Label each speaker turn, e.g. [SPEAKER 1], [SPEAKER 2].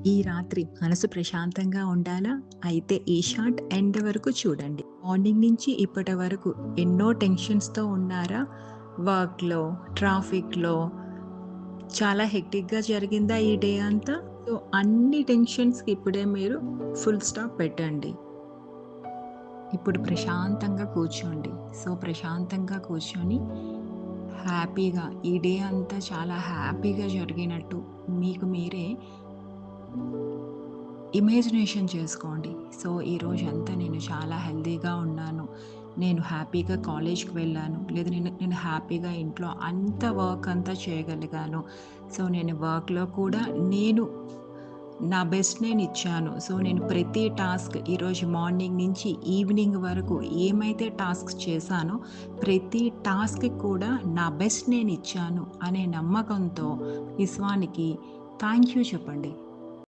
[SPEAKER 1] ఈ రాత్రి మనసు ప్రశాంతంగా ఉండాలా? అయితే ఈ షార్ట్ ఎండ్ వరకు చూడండి. మార్నింగ్ నుంచి ఇప్పటి వరకు ఎన్నో టెన్షన్స్‌తో ఉన్నారా? వర్క్‌లో, ట్రాఫిక్‌లో చాలా హెక్టిక్‌గా జరిగిందా ఈ డే అంతా? సో, అన్ని టెన్షన్స్‌కి ఇప్పుడే మీరు ఫుల్ స్టాప్ పెట్టండి. ఇప్పుడు ప్రశాంతంగా కూర్చోండి. సో, ప్రశాంతంగా కూర్చొని హ్యాపీగా ఈ డే అంతా చాలా హ్యాపీగా జరిగినట్టు మీకు మీరే ఇమాజినేషన్ చేసుకోండి. సో, ఈరోజంతా నేను చాలా హెల్తీగా ఉన్నాను. నేను హ్యాపీగా కాలేజ్‌కి వెళ్ళాను. లేదా నేను హ్యాపీగా ఇంట్లో అంత వర్క్ అంతా చేయగలిగాను. సో, నేను వర్క్‌లో కూడా నేను నా బెస్ట్ నేనిచ్చాను. సో, నేను ప్రతి టాస్క్ ఈరోజు మార్నింగ్ నుంచి ఈవినింగ్ వరకు ఏమైతే టాస్క్స్ చేశానో, ప్రతి టాస్క్‌కి కూడా నా బెస్ట్ నేనిచ్చాను అనే నమ్మకంతో విశ్వానికి థాంక్ యూ చెప్పండి.